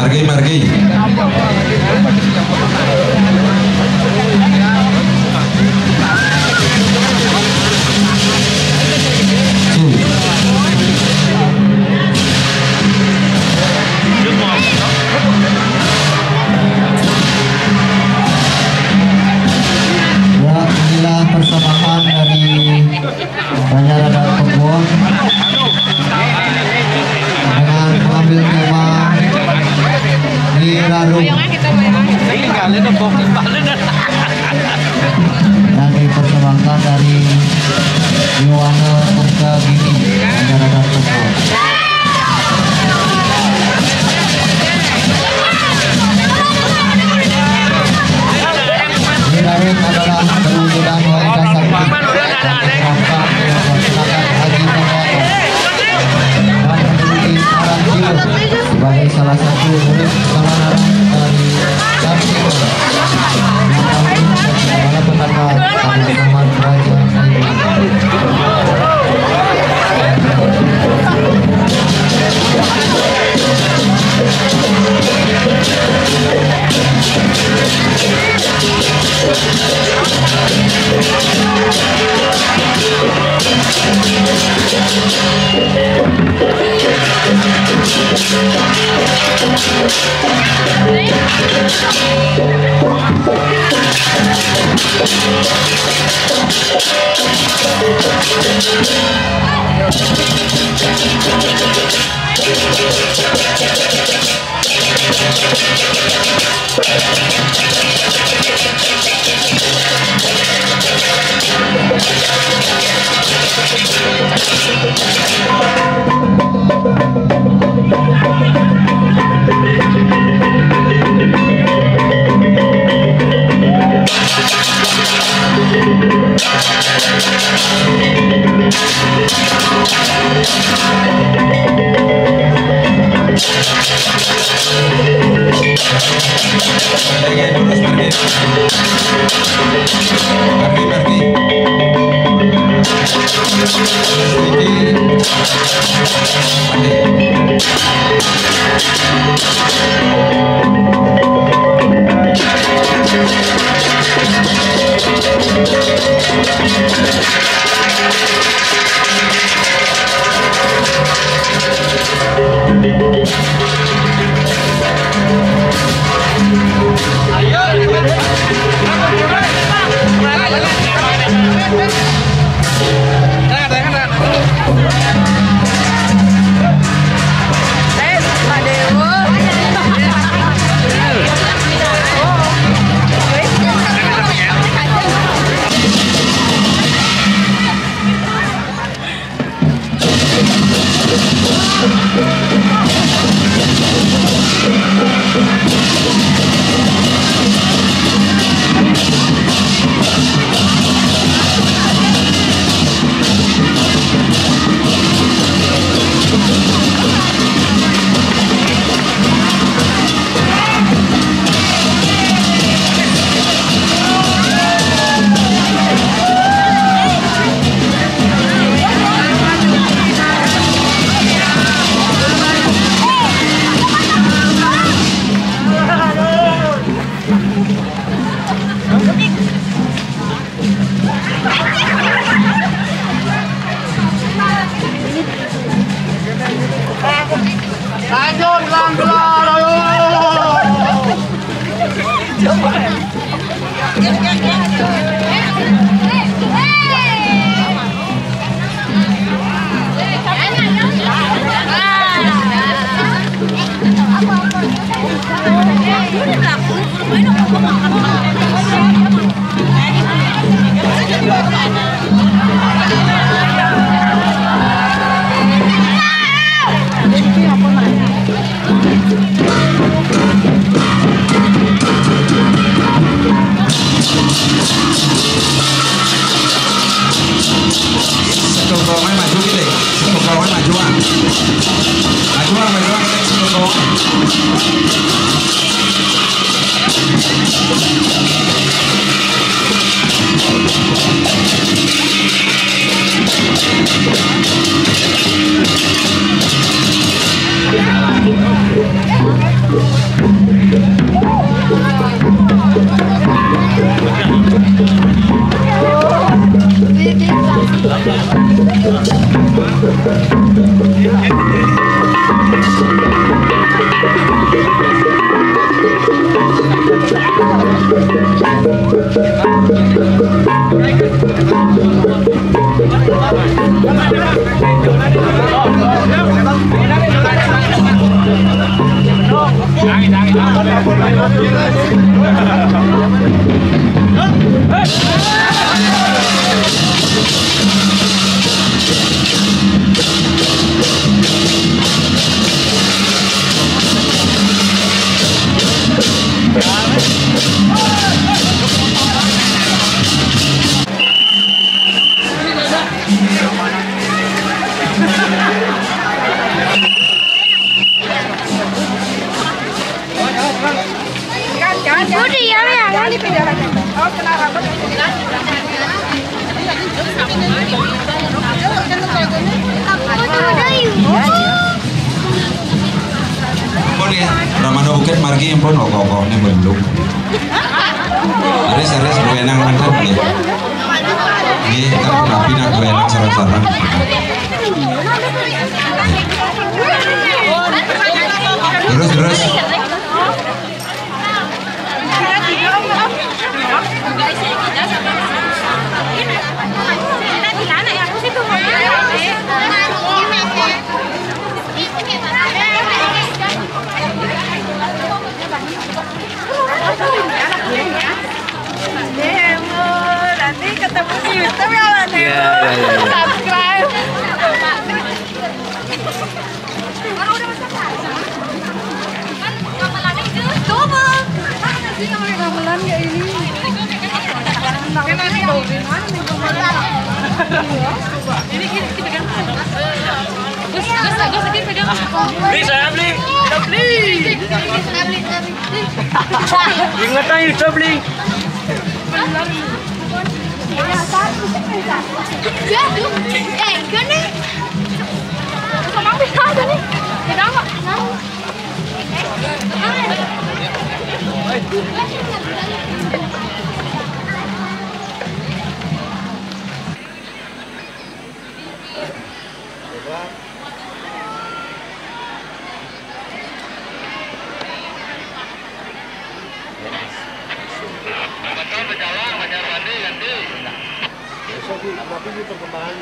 Margi. Inilah persembahan dari Banjar dan Kebon dengan mengambil tema Nirarum yang dipersembahkan dari Yowana Murka Gini Banjar dan Kebon. Nirarum adalah perwujudan wanita sakti yang terangkat yang melaksanakan haji Ramadan dan menduduki Arab Jiwa sebagai salah satu murid kesalahan dari Jamsir yang kami segala petaka pada zaman Raja Ramana Bukit margi yang pun okok-okoknya belum. Ares buenang mantap nih. Ini kan rapi nak buenang sarang-sarang. Terus. Nanti ketemu di YouTube ya Mas. Subscribe. Coba. Sih gamelan kayak ini. Nanti bau di mana nih gamelan? Ini kita kan. Gus lagi pegang. Beli saya beli. Kita beli. Ingatan itu beli. Gini. Sama bisa nih. Tidak kok. Tapi di perkembangan